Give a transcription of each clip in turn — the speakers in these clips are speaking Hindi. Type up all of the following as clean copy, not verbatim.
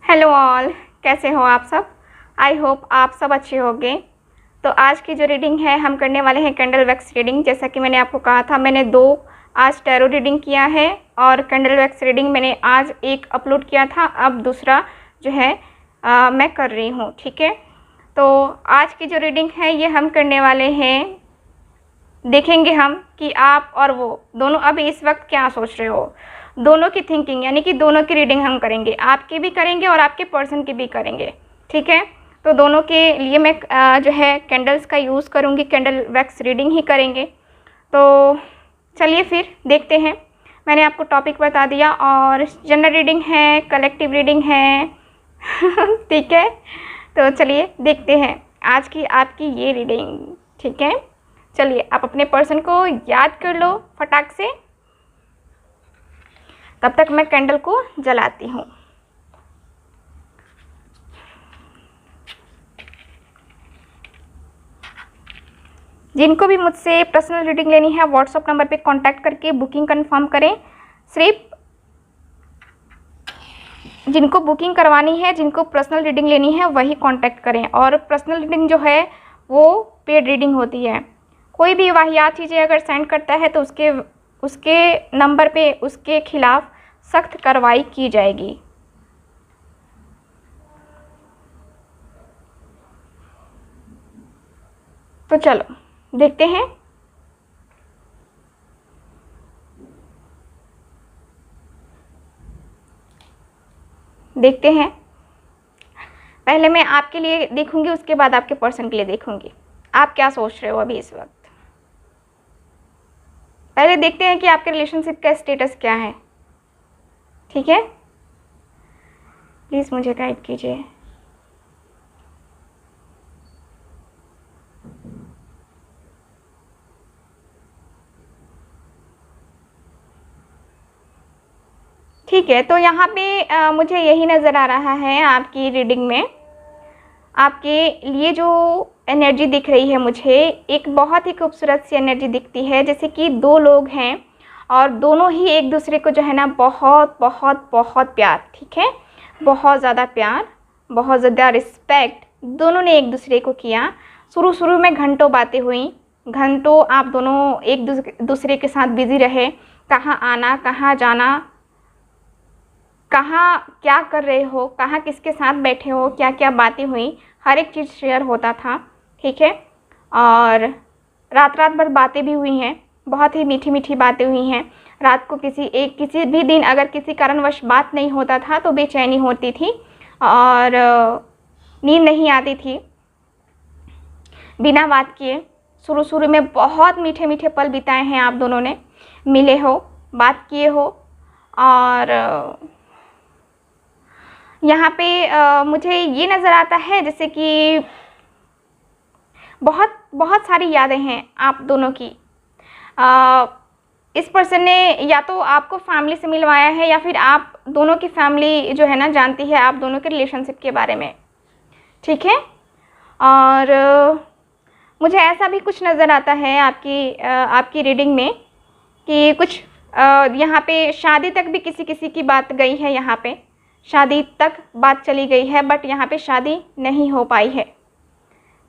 हेलो ऑल, कैसे हो आप सब। आई होप आप सब अच्छे होंगे। तो आज की जो रीडिंग है हम करने वाले हैं कैंडल वैक्स रीडिंग। जैसा कि मैंने आपको कहा था, मैंने दो आज टैरो रीडिंग किया है और कैंडल वैक्स रीडिंग मैंने आज एक अपलोड किया था, अब दूसरा जो है मैं कर रही हूँ। ठीक है, तो आज की जो रीडिंग है ये हम करने वाले हैं, देखेंगे हम कि आप और वो दोनों अभी इस वक्त क्या सोच रहे हो। दोनों की थिंकिंग यानी कि दोनों की रीडिंग हम करेंगे, आपकी भी करेंगे और आपके पर्सन की भी करेंगे। ठीक है, तो दोनों के लिए मैं जो है कैंडल्स का यूज़ करूँगी, कैंडल वैक्स रीडिंग ही करेंगे। तो चलिए फिर देखते हैं। मैंने आपको टॉपिक बता दिया और जनरल रीडिंग है, कलेक्टिव रीडिंग है। ठीक है, तो चलिए देखते हैं आज की आपकी ये रीडिंग। ठीक है, चलिए आप अपने पर्सन को याद कर लो फटाक से, तब तक मैं कैंडल को जलाती हूँ। जिनको भी मुझसे पर्सनल रीडिंग लेनी है व्हाट्सएप नंबर पे कांटेक्ट करके बुकिंग कंफर्म करें। सिर्फ जिनको बुकिंग करवानी है, जिनको पर्सनल रीडिंग लेनी है वही कांटेक्ट करें। और पर्सनल रीडिंग जो है वो पेड रीडिंग होती है। कोई भी वाहियात चीज़ें अगर सेंड करता है तो उसके नंबर पे उसके खिलाफ सख्त कार्रवाई की जाएगी। तो चलो देखते हैं। पहले मैं आपके लिए देखूंगी, उसके बाद आपके पर्सन के लिए देखूंगी आप क्या सोच रहे हो अभी इस वक्त। पहले देखते हैं कि आपके रिलेशनशिप का स्टेटस क्या है। ठीक है, प्लीज़ मुझे गाइड कीजिए। ठीक है, तो यहाँ पे मुझे यही नज़र आ रहा है आपकी रीडिंग में, आपके लिए जो एनर्जी दिख रही है मुझे, एक बहुत ही खूबसूरत सी एनर्जी दिखती है। जैसे कि दो लोग हैं और दोनों ही एक दूसरे को जो है ना बहुत बहुत बहुत प्यार, ठीक है, बहुत ज़्यादा प्यार, बहुत ज़्यादा रिस्पेक्ट दोनों ने एक दूसरे को किया। शुरू में घंटों बातें हुई, घंटों आप दोनों एक दूसरे के साथ बिज़ी रहे। कहाँ आना, कहाँ जाना, कहाँ क्या कर रहे हो, कहाँ किसके साथ बैठे हो, क्या क्या बातें हुई, हर एक चीज़ शेयर होता था। ठीक है, और रात भर बातें भी हुई हैं, बहुत ही मीठी मीठी बातें हुई हैं। रात को किसी भी दिन अगर किसी कारणवश बात नहीं होता था तो बेचैनी होती थी और नींद नहीं आती थी बिना बात किए। शुरू में बहुत मीठे मीठे पल बिताए हैं आप दोनों ने, मिले हो, बात किए हो। और यहाँ पे मुझे ये नज़र आता है जैसे कि बहुत बहुत सारी यादें हैं आप दोनों की। इस पर्सन ने या तो आपको फैमिली से मिलवाया है या फिर आप दोनों की फैमिली जो है ना जानती है आप दोनों के रिलेशनशिप के बारे में। ठीक है, और मुझे ऐसा भी कुछ नज़र आता है आपकी रीडिंग में कि कुछ यहाँ पे शादी तक भी किसी की बात गई है। यहाँ पे शादी तक बात चली गई है, बट यहाँ पे शादी नहीं हो पाई है।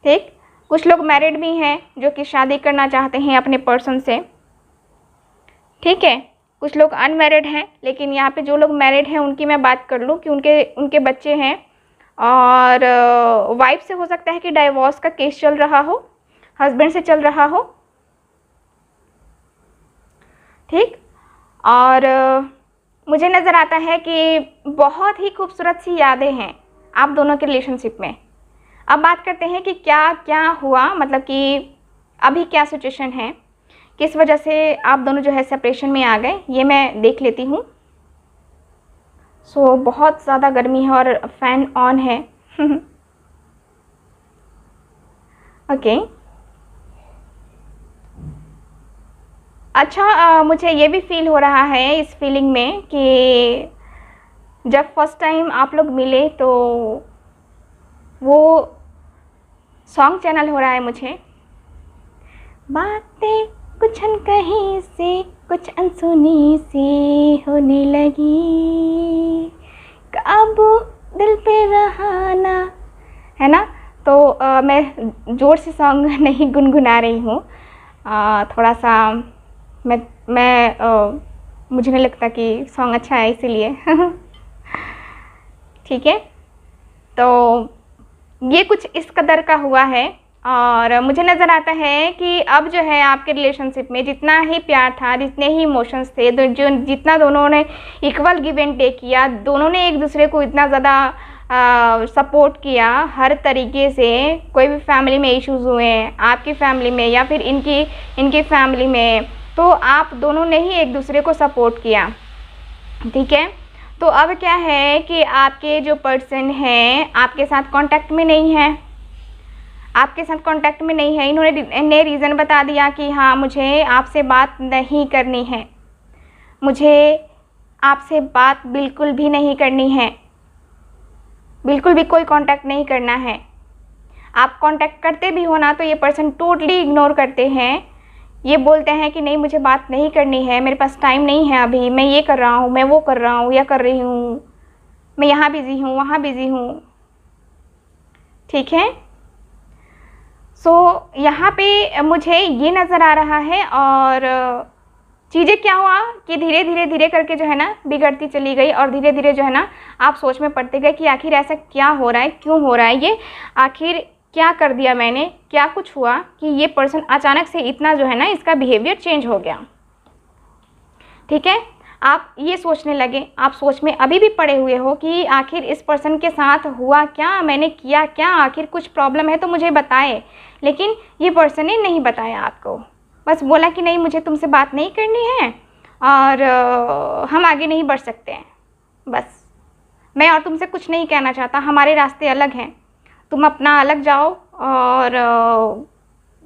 ठीक, कुछ लोग मैरिड भी हैं जो कि शादी करना चाहते हैं अपने पर्सन से। ठीक है, कुछ लोग अनमैरिड हैं, लेकिन यहाँ पे जो लोग मैरिड हैं उनकी मैं बात कर लूँ कि उनके बच्चे हैं। और वाइफ से हो सकता है कि डाइवोर्स का केस चल रहा हो, हस्बैंड से चल रहा हो। ठीक, और मुझे नज़र आता है कि बहुत ही खूबसूरत सी यादें हैं आप दोनों के रिलेशनशिप में। अब बात करते हैं कि क्या क्या हुआ, मतलब कि अभी क्या सिचुएशन है, किस वजह से आप दोनों जो है सेपरेशन में आ गए, ये मैं देख लेती हूँ। सो बहुत ज़्यादा गर्मी है और फैन ऑन है। ओके, अच्छा, मुझे ये भी फील हो रहा है इस फीलिंग में कि जब फर्स्ट टाइम आप लोग मिले तो वो सॉन्ग चैनल हो रहा है मुझे। बातें कुछ अनकही से कुछ अनसुनी सी होने लगी, काबू दिल पे रहाना, है ना। तो मैं ज़ोर से सॉन्ग नहीं गुनगुना रही हूँ, थोड़ा सा मुझे नहीं लगता कि सॉन्ग अच्छा है इसीलिए ठीक है। तो ये कुछ इस कदर का हुआ है और मुझे नज़र आता है कि अब जो है आपके रिलेशनशिप में जितना ही प्यार था, जितने ही इमोशंस थे, जो जितना दोनों ने इक्वल गिव एंड टेक किया, दोनों ने एक दूसरे को इतना ज़्यादा सपोर्ट किया हर तरीके से। कोई भी फैमिली में इश्यूज़ हुए हैं, आपकी फैमिली में या फिर इनकी फैमिली में, तो आप दोनों ने ही एक दूसरे को सपोर्ट किया, ठीक है। तो अब क्या है कि आपके जो पर्सन हैं आपके साथ कांटेक्ट में नहीं है, आपके साथ कांटेक्ट में नहीं है। इन्होंने रीज़न बता दिया कि हाँ मुझे आपसे बात नहीं करनी है, मुझे आपसे बात बिल्कुल भी नहीं करनी है, बिल्कुल भी कोई कांटेक्ट नहीं करना है। आप कांटेक्ट करते भी हो ना तो ये पर्सन टोटली इग्नोर करते हैं, ये बोलते हैं कि नहीं मुझे बात नहीं करनी है, मेरे पास टाइम नहीं है अभी, मैं ये कर रहा हूँ, मैं वो कर रहा हूँ या कर रही हूँ, मैं यहाँ बिज़ी हूँ, वहाँ बिज़ी हूँ, ठीक है। सो यहाँ पे मुझे ये नज़र आ रहा है और चीज़ें क्या हुआ कि धीरे धीरे करके जो है ना बिगड़ती चली गई और धीरे धीरे जो है ना आप सोच में पड़ते गए कि आखिर ऐसा क्या हो रहा है, क्यों हो रहा है ये, आखिर क्या कर दिया मैंने, क्या कुछ हुआ कि ये पर्सन अचानक से इतना जो है ना इसका बिहेवियर चेंज हो गया, ठीक है। आप ये सोचने लगे, आप सोच में अभी भी पड़े हुए हो कि आखिर इस पर्सन के साथ हुआ क्या, मैंने किया क्या, आखिर कुछ प्रॉब्लम है तो मुझे बताए। लेकिन ये पर्सन ने नहीं बताया आपको, बस बोला कि नहीं मुझे तुमसे बात नहीं करनी है और हम आगे नहीं बढ़ सकते हैं, बस मैं और तुमसे कुछ नहीं कहना चाहता, हमारे रास्ते अलग हैं, तुम अपना अलग जाओ और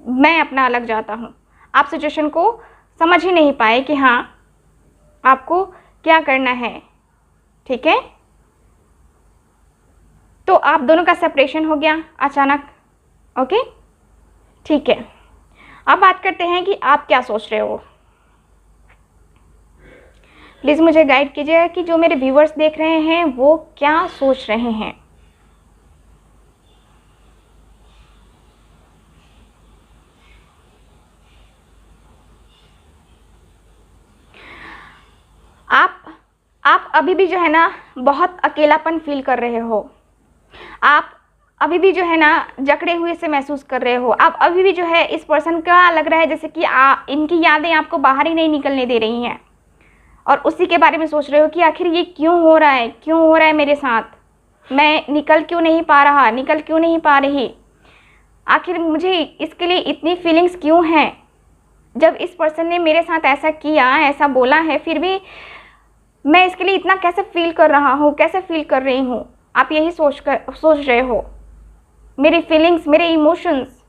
मैं अपना अलग जाता हूँ। आप सिचुएशन को समझ ही नहीं पाए कि हाँ आपको क्या करना है, ठीक है। तो आप दोनों का सेपरेशन हो गया अचानक, ओके, ठीक है। अब बात करते हैं कि आप क्या सोच रहे हो। प्लीज़ मुझे गाइड कीजिएगा कि जो मेरे व्यूअर्स देख रहे हैं वो क्या सोच रहे हैं। आप अभी भी जो है ना बहुत अकेलापन फील कर रहे हो, आप अभी भी जो है ना जकड़े हुए से महसूस कर रहे हो, आप अभी भी जो है इस पर्सन का लग रहा है जैसे कि इनकी यादें आपको बाहर ही नहीं निकलने दे रही हैं और उसी के बारे में सोच रहे हो कि आखिर ये क्यों हो रहा है, क्यों हो रहा है मेरे साथ, मैं निकल क्यों नहीं पा रहा, निकल क्यों नहीं पा रही, आखिर मुझे इसके लिए इतनी फीलिंग्स क्यों हैं। जब इस पर्सन ने मेरे साथ ऐसा किया, ऐसा बोला है, फिर भी मैं इसके लिए इतना कैसे फील कर रहा हूँ, कैसे फील कर रही हूँ। आप यही सोच रहे हो, मेरी फीलिंग्स, मेरे इमोशंस।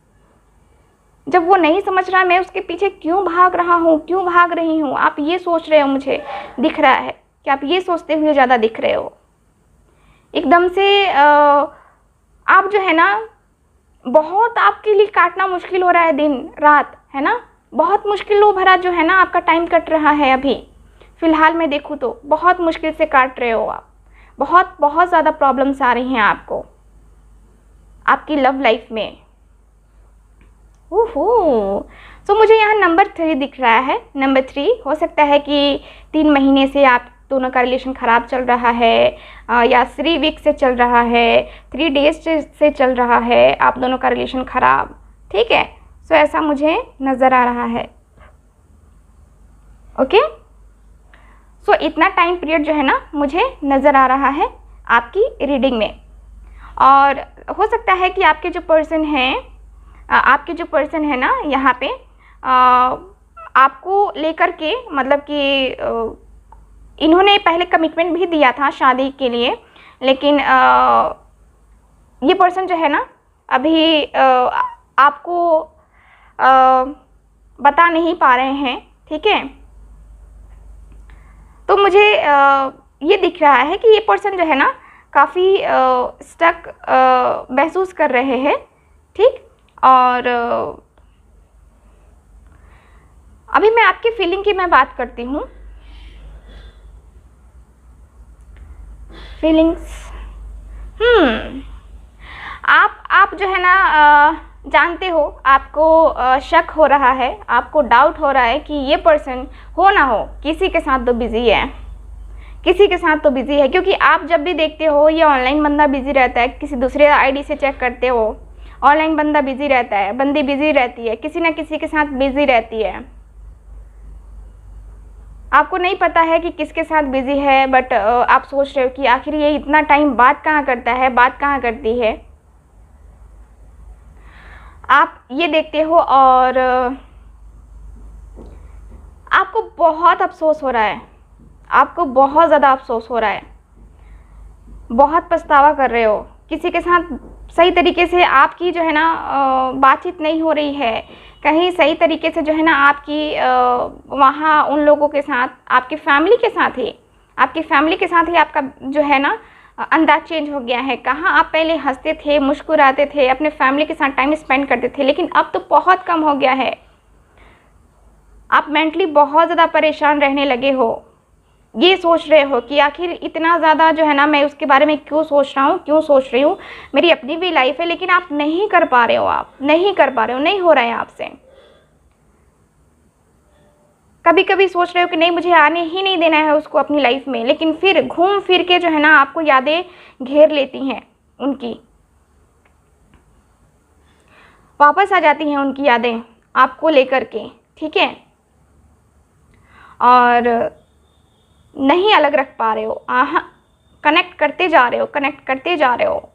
जब वो नहीं समझ रहा मैं उसके पीछे क्यों भाग रहा हूँ, क्यों भाग रही हूँ, आप ये सोच रहे हो। मुझे दिख रहा है कि आप ये सोचते हुए ज़्यादा दिख रहे हो। एकदम से आप जो है ना बहुत आपके लिए काटना मुश्किल हो रहा है, दिन रात, है ना, बहुत मुश्किलों भरा जो है ना आपका टाइम कट रहा है। अभी फ़िलहाल मैं देखूँ तो बहुत मुश्किल से काट रहे हो आप, बहुत ज़्यादा प्रॉब्लम्स आ रही हैं आपको आपकी लव लाइफ में। ओहो, तो मुझे यहाँ नंबर 3 दिख रहा है। नंबर 3 हो सकता है कि 3 महीने से आप दोनों का रिलेशन ख़राब चल रहा है या 3 वीक से चल रहा है, 3 डेज से चल रहा है आप दोनों का रिलेशन ख़राब, ठीक है। सो ऐसा मुझे नज़र आ रहा है, ओके। सो इतना टाइम पीरियड जो है ना मुझे नज़र आ रहा है आपकी रीडिंग में। और हो सकता है कि आपके जो पर्सन है ना यहाँ पे आपको लेकर के, मतलब कि इन्होंने पहले कमिटमेंट भी दिया था शादी के लिए, लेकिन ये पर्सन जो है ना अभी आपको बता नहीं पा रहे हैं, ठीक है। तो मुझे ये दिख रहा है कि ये पर्सन जो है ना काफ़ी स्टक महसूस कर रहे हैं, ठीक। और अभी मैं आपकी फीलिंग की मैं बात करती हूँ। आप जो है ना जानते हो, आपको शक हो रहा है, आपको डाउट हो रहा है कि ये पर्सन हो ना हो किसी के साथ तो बिज़ी है, किसी के साथ तो बिज़ी है, क्योंकि आप जब भी देखते हो ये ऑनलाइन बंदा बिज़ी रहता है, किसी दूसरे आईडी से चेक करते हो ऑनलाइन बंदा बिज़ी रहता है, बंदी बिज़ी रहती है, किसी ना किसी के साथ बिज़ी रहती है। आपको नहीं पता है कि किसके साथ बिज़ी है, बट आप सोच रहे हो कि आखिर ये इतना टाइम बात कहाँ करता है, बात कहाँ करती है। आप ये देखते हो और आपको बहुत अफसोस हो रहा है, आपको बहुत ज़्यादा अफसोस हो रहा है, बहुत पछतावा कर रहे हो, किसी के साथ सही तरीके से आपकी जो है ना बातचीत नहीं हो रही है, कहीं सही तरीके से जो है ना आपकी वहाँ उन लोगों के साथ, आपकी फैमिली के साथ ही, आपकी फैमिली के साथ ही आपका जो है ना अंदाज चेंज हो गया है। कहाँ आप पहले हंसते थे, मुस्कुराते थे, अपने फैमिली के साथ टाइम स्पेंड करते थे, लेकिन अब तो बहुत कम हो गया है। आप मेंटली बहुत ज़्यादा परेशान रहने लगे हो, ये सोच रहे हो कि आखिर इतना ज़्यादा जो है ना मैं उसके बारे में क्यों सोच रहा हूँ, क्यों सोच रही हूँ, मेरी अपनी भी लाइफ है, लेकिन आप नहीं कर पा रहे हो, आप नहीं कर पा रहे हो, नहीं हो रहा है आपसे। कभी कभी सोच रहे हो कि नहीं, मुझे आने ही नहीं देना है उसको अपनी लाइफ में, लेकिन फिर घूम फिर के जो है ना आपको यादें घेर लेती हैं, उनकी वापस आ जाती हैं उनकी यादें आपको लेकर के, ठीक है, और नहीं अलग रख पा रहे हो, कनेक्ट करते जा रहे हो, कनेक्ट करते जा रहे हो।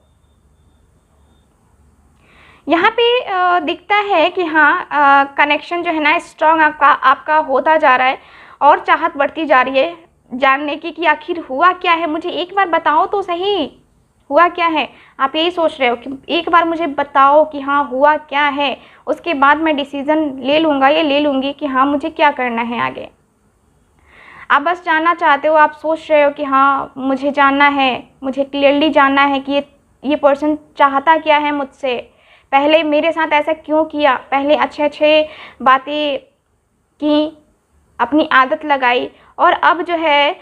यहाँ पे दिखता है कि हाँ कनेक्शन जो है ना स्ट्रॉन्ग आपका होता जा रहा है, और चाहत बढ़ती जा रही है जानने की कि आखिर हुआ क्या है, मुझे एक बार बताओ तो सही, हुआ क्या है। आप यही सोच रहे हो कि एक बार मुझे बताओ कि हाँ हुआ क्या है, उसके बाद मैं डिसीज़न ले लूँगा या ले लूँगी कि हाँ मुझे क्या करना है आगे। आप बस जानना चाहते हो, आप सोच रहे हो कि हाँ मुझे जानना है, मुझे क्लियरली जानना है कि ये पर्सन चाहता क्या है मुझसे, पहले मेरे साथ ऐसा क्यों किया, पहले अच्छे अच्छे बातें की, अपनी आदत लगाई, और अब जो है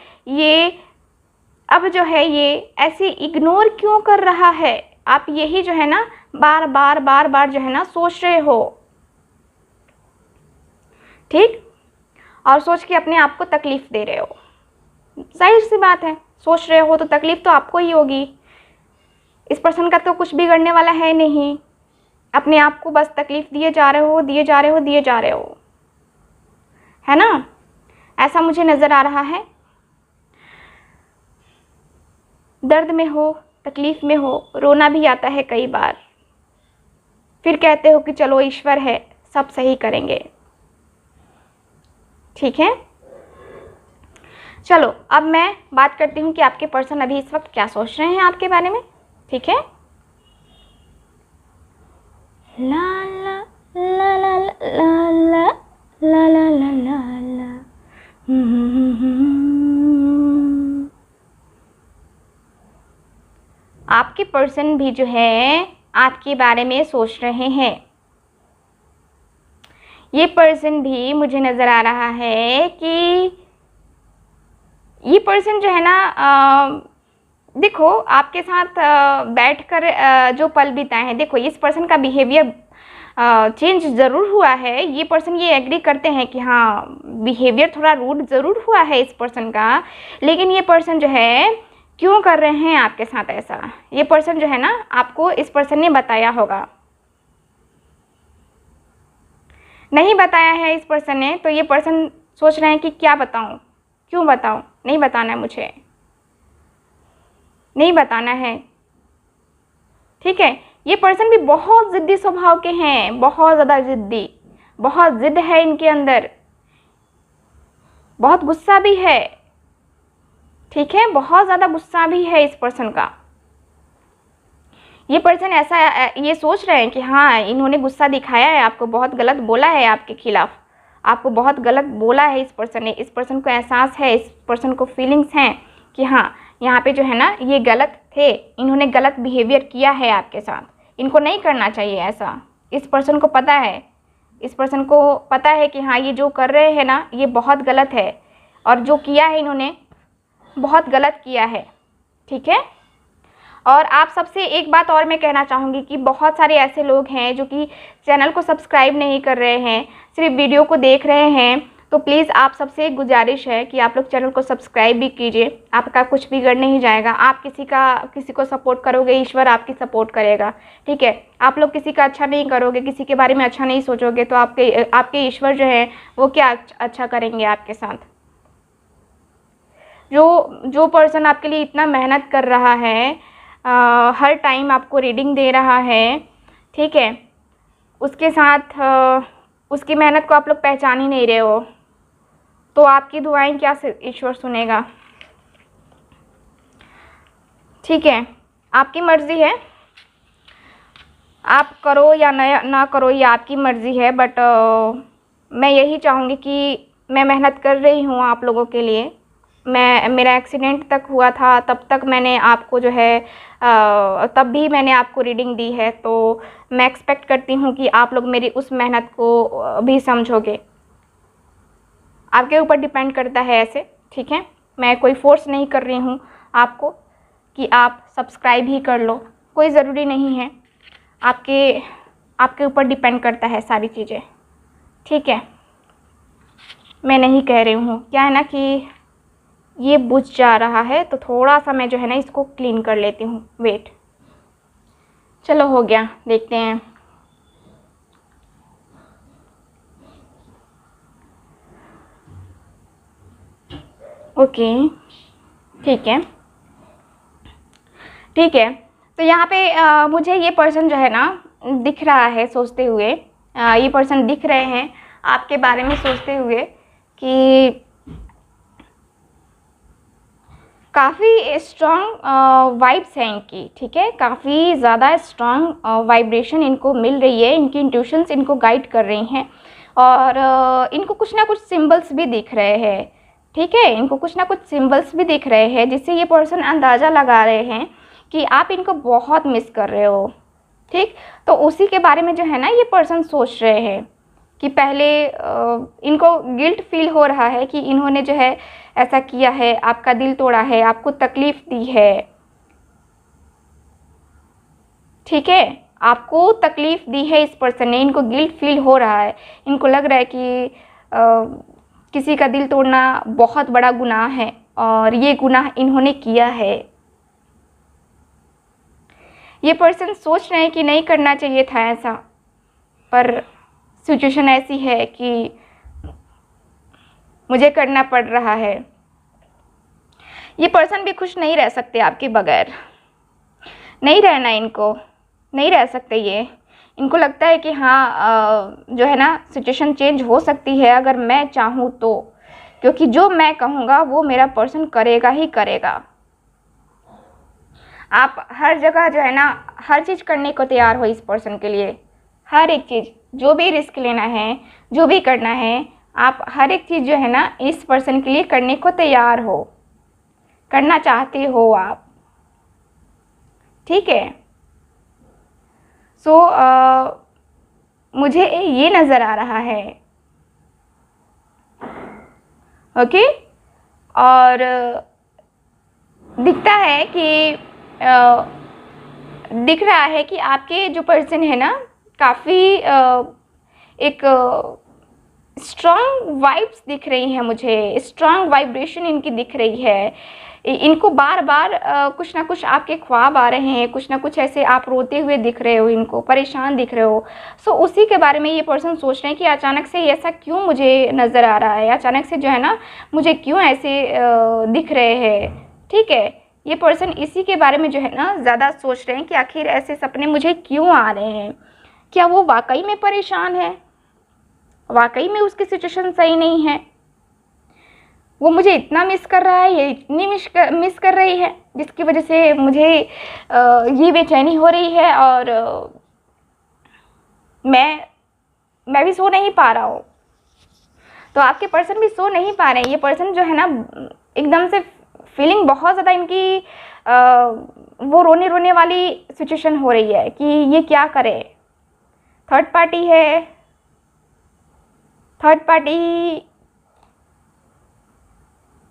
ये ऐसे इग्नोर क्यों कर रहा है। आप यही जो है ना बार बार जो है ना सोच रहे हो, ठीक, और सोच के अपने आप को तकलीफ़ दे रहे हो। जाहिर सी बात है, सोच रहे हो तो तकलीफ़ तो आपको ही होगी, इस पर्सन का तो कुछ बिगड़ने वाला है नहीं, अपने आप को बस तकलीफ़ दिए जा रहे हो, दिए जा रहे हो, दिए जा रहे हो, है ना। ऐसा मुझे नज़र आ रहा है। दर्द में हो, तकलीफ़ में हो, रोना भी आता है कई बार, फिर कहते हो कि चलो ईश्वर है, सब सही करेंगे, ठीक है। चलो अब मैं बात करती हूँ कि आपके पर्सन अभी इस वक्त क्या सोच रहे हैं आपके बारे में, ठीक है। ला ला ला ला ला ला ला ला ला ला ला। आपके पर्सन भी जो है आपके बारे में सोच रहे हैं। ये पर्सन भी मुझे नज़र आ रहा है कि ये पर्सन जो है ना देखो आपके साथ बैठकर जो पल बिताए हैं, देखो इस पर्सन का बिहेवियर चेंज ज़रूर हुआ है। ये पर्सन ये एग्री करते हैं कि हाँ बिहेवियर थोड़ा रूड ज़रूर हुआ है इस पर्सन का, लेकिन ये पर्सन जो है क्यों कर रहे हैं आपके साथ ऐसा, ये पर्सन जो है ना आपको इस पर्सन ने बताया होगा, नहीं बताया है इस पर्सन ने, तो ये पर्सन सोच रहे हैं कि क्या बताऊं, क्यों बताऊं, नहीं बताना है मुझे, नहीं बताना है, ठीक है। ये पर्सन भी बहुत ज़िद्दी स्वभाव के हैं, बहुत ज़्यादा ज़िद्दी, बहुत ज़िद है इनके अंदर, बहुत गुस्सा भी है, ठीक है, बहुत ज़्यादा गुस्सा भी है इस पर्सन का। ये पर्सन ऐसा ये सोच रहे हैं कि हाँ इन्होंने गुस्सा दिखाया है, आपको बहुत गलत बोला है, आपके खिलाफ आपको बहुत गलत बोला है इस पर्सन ने। इस पर्सन को एहसास है, इस पर्सन को फीलिंग्स हैं कि हाँ यहाँ पे जो है ना ये गलत थे, इन्होंने गलत बिहेवियर किया है आपके साथ, इनको नहीं करना चाहिए ऐसा। इस पर्सन को पता है, इस पर्सन को पता है कि हाँ ये जो कर रहे हैं ना ये बहुत गलत है, और जो किया है इन्होंने बहुत गलत किया है, ठीक है। और आप सबसे एक बात और मैं कहना चाहूँगी कि बहुत सारे ऐसे लोग हैं जो कि चैनल को सब्सक्राइब नहीं कर रहे हैं, सिर्फ वीडियो को देख रहे हैं। तो प्लीज़ आप सबसे एक गुजारिश है कि आप लोग चैनल को सब्सक्राइब भी कीजिए। आपका कुछ बिगड़ नहीं जाएगा। आप किसी को सपोर्ट करोगे, ईश्वर आपकी सपोर्ट करेगा, ठीक है। आप लोग किसी का अच्छा नहीं करोगे, किसी के बारे में अच्छा नहीं सोचोगे, तो आपके ईश्वर जो है वो क्या अच्छा करेंगे आपके साथ। जो पर्सन आपके लिए इतना मेहनत कर रहा है, हर टाइम आपको रीडिंग दे रहा है, ठीक है, उसके साथ उसकी मेहनत को आप लोग पहचान ही नहीं रहे हो, तो आपकी दुआएं क्या ईश्वर सुनेगा। ठीक है, आपकी मर्ज़ी है, आप करो या ना करो, ये आपकी मर्ज़ी है। बट मैं यही चाहूँगी कि मैं मेहनत कर रही हूँ आप लोगों के लिए। मेरा एक्सीडेंट तक हुआ था, तब तक मैंने आपको जो है तब भी मैंने आपको रीडिंग दी है, तो मैं एक्सपेक्ट करती हूँ कि आप लोग मेरी उस मेहनत को भी समझोगे। आपके ऊपर डिपेंड करता है ऐसे, ठीक है। मैं कोई फोर्स नहीं कर रही हूँ आपको कि आप सब्सक्राइब ही कर लो, कोई ज़रूरी नहीं है। आपके ऊपर डिपेंड करता है सारी चीज़ें, ठीक है। मैं नहीं कह रही हूँ, क्या है ना कि ये बुझ जा रहा है, तो थोड़ा सा मैं जो है ना इसको क्लीन कर लेती हूँ। वेट, चलो हो गया, देखते हैं। ओके, ठीक है, ठीक है। तो यहाँ पे मुझे ये पर्सन जो है ना दिख रहा है सोचते हुए, ये पर्सन दिख रहे हैं आपके बारे में सोचते हुए कि काफ़ी स्ट्रॉन्ग वाइब्स हैं इनकी, ठीक है। काफ़ी ज़्यादा स्ट्रॉन्ग वाइब्रेशन इनको मिल रही है, इनकी इंट्यूशंस इनको गाइड कर रही हैं, और इनको कुछ ना कुछ सिंबल्स भी दिख रहे हैं, ठीक है। इनको कुछ ना कुछ सिंबल्स भी दिख रहे हैं, जिससे ये पर्सन अंदाज़ा लगा रहे हैं कि आप इनको बहुत मिस कर रहे हो, ठीक। तो उसी के बारे में जो है ना ये पर्सन सोच रहे हैं कि पहले इनको गिल्ट फील हो रहा है कि इन्होंने जो है ऐसा किया है, आपका दिल तोड़ा है, आपको तकलीफ़ दी है, ठीक है। आपको तकलीफ़ दी है इस पर्सन ने, इनको गिल्ट फील हो रहा है। इनको लग रहा है कि किसी का दिल तोड़ना बहुत बड़ा गुनाह है, और ये गुनाह इन्होंने किया है। ये पर्सन सोच रहे हैं कि नहीं करना चाहिए था ऐसा, पर सिचुएशन ऐसी है कि मुझे करना पड़ रहा है। ये पर्सन भी खुश नहीं रह सकते आपके बगैर, नहीं रहना इनको, नहीं रह सकते ये। इनको लगता है कि हाँ जो है ना सिचुएशन चेंज हो सकती है अगर मैं चाहूँ तो, क्योंकि जो मैं कहूँगा वो मेरा पर्सन करेगा ही करेगा। आप हर जगह जो है ना हर चीज़ करने को तैयार हो इस पर्सन के लिए, हर एक चीज़, जो भी रिस्क लेना है, जो भी करना है, आप हर एक चीज़ जो है ना इस पर्सन के लिए करने को तैयार हो, करना चाहते हो आप, ठीक है। सो मुझे ये नज़र आ रहा है, ओके। और दिखता है कि दिख रहा है कि आपके जो पर्सन है ना काफ़ी एक स्ट्रॉन्ग वाइब्स दिख रही हैं मुझे, स्ट्रॉन्ग वाइब्रेशन इनकी दिख रही है। इनको बार बार कुछ ना कुछ आपके ख्वाब आ रहे हैं, कुछ ना कुछ ऐसे आप रोते हुए दिख रहे हो, इनको परेशान दिख रहे हो। सो उसी के बारे में ये पर्सन सोच रहे हैं कि अचानक से ऐसा क्यों मुझे नज़र आ रहा है, अचानक से जो है ना मुझे क्यों ऐसे दिख रहे हैं, ठीक है। ये पर्सन इसी के बारे में जो है ना ज़्यादा सोच रहे हैं कि आखिर ऐसे सपने मुझे क्यों आ रहे हैं। क्या वो वाकई में परेशान है, वाकई में उसकी सिचुएशन सही नहीं है, वो मुझे इतना मिस कर रहा है, ये इतनी मिस कर रही है, जिसकी वजह से मुझे ये बेचैनी हो रही है, और मैं भी सो नहीं पा रहा हूँ। तो आपके पर्सन भी सो नहीं पा रहे हैं। ये पर्सन जो है ना एकदम से फीलिंग बहुत ज़्यादा इनकी वो रोने वाली सिचुएशन हो रही है कि ये क्या करे। थर्ड पार्टी है, थर्ड पार्टी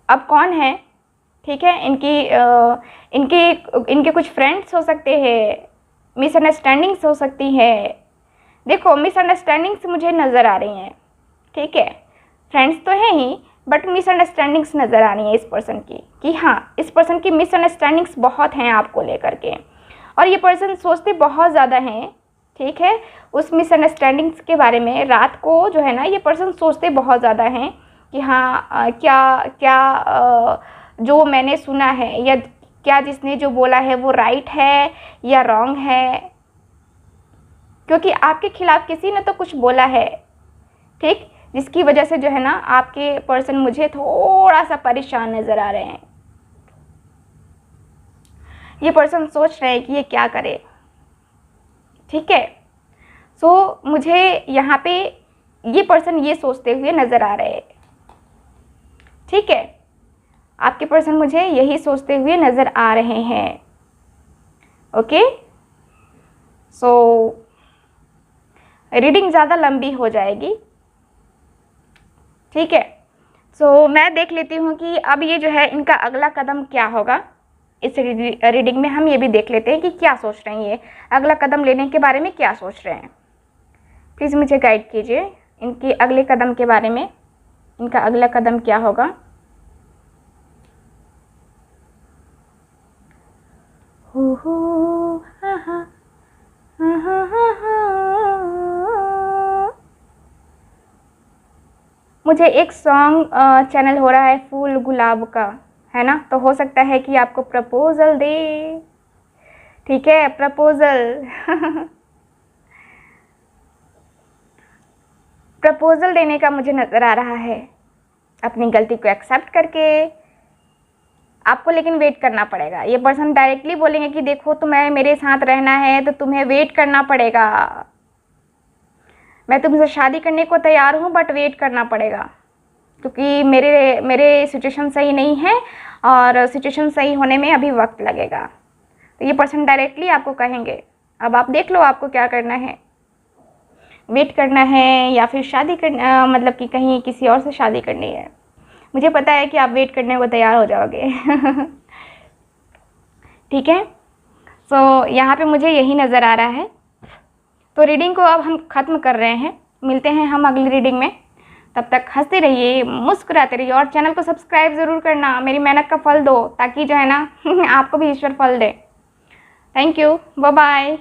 अब कौन है, ठीक है। इनके कुछ फ्रेंड्स हो सकते हैं, मिसअंडरस्टैंडिंग्स हो सकती है। देखो मिसअंडरस्टैंडिंग्स मुझे नज़र आ रही हैं, ठीक है। फ्रेंड्स तो हैं ही, बट मिसअंडरस्टैंडिंग्स नज़र आ रही हैं इस पर्सन की, कि हाँ इस पर्सन की मिसअंडरस्टैंडिंग्स बहुत हैं आपको लेकर के, और ये पर्सन सोचते बहुत ज़्यादा हैं, ठीक है। उस मिसअंडरस्टैंडिंग्स के बारे में रात को जो है ना ये पर्सन सोचते बहुत ज़्यादा हैं कि हाँ जो मैंने सुना है या क्या जिसने जो बोला है वो राइट है या रॉन्ग है, क्योंकि आपके खिलाफ़ किसी ने तो कुछ बोला है, ठीक, जिसकी वजह से जो है ना आपके पर्सन मुझे थोड़ा सा परेशान नज़र आ रहे हैं। ये पर्सन सोच रहे हैं कि ये क्या करे, ठीक है। सो मुझे यहाँ पे ये पर्सन ये सोचते हुए नज़र आ रहे हैं, ठीक है। आपके पर्सन मुझे यही सोचते हुए नज़र आ रहे हैं, ओके। सो रीडिंग ज़्यादा लंबी हो जाएगी, ठीक है। सो मैं देख लेती हूँ कि अब ये जो है इनका अगला कदम क्या होगा। इस रीडिंग में हम ये भी देख लेते हैं कि क्या सोच रहे हैं, ये अगला कदम लेने के बारे में क्या सोच रहे हैं। प्लीज़ मुझे गाइड कीजिए इनके अगले कदम के बारे में, इनका अगला कदम क्या होगा। मुझे एक सॉन्ग चैनल हो रहा है फूल गुलाब का, है ना, तो हो सकता है कि आपको प्रपोजल दे, ठीक है, प्रपोजल प्रपोजल देने का मुझे नज़र आ रहा है, अपनी गलती को एक्सेप्ट करके। आपको लेकिन वेट करना पड़ेगा। ये पर्सन डायरेक्टली बोलेंगे कि देखो तुम्हें मेरे साथ रहना है तो तुम्हें वेट करना पड़ेगा, मैं तुमसे शादी करने को तैयार हूँ बट वेट करना पड़ेगा, क्योंकि मेरे सिचुएशन सही नहीं है और सिचुएशन सही होने में अभी वक्त लगेगा। तो ये पर्सन डायरेक्टली आपको कहेंगे। अब आप देख लो आपको क्या करना है, वेट करना है या फिर शादी करना, मतलब कि कहीं किसी और से शादी करनी है। मुझे पता है कि आप वेट करने को तैयार हो जाओगे ठीक है। सो यहाँ पे मुझे यही नज़र आ रहा है। तो रीडिंग को अब हम ख़त्म कर रहे हैं, मिलते हैं हम अगली रीडिंग में। तब तक हंसते रहिए, मुस्कुराते रहिए और चैनल को सब्सक्राइब ज़रूर करना। मेरी मेहनत का फल दो ताकि जो है ना आपको भी ईश्वर फल दे। Thank you, bye bye.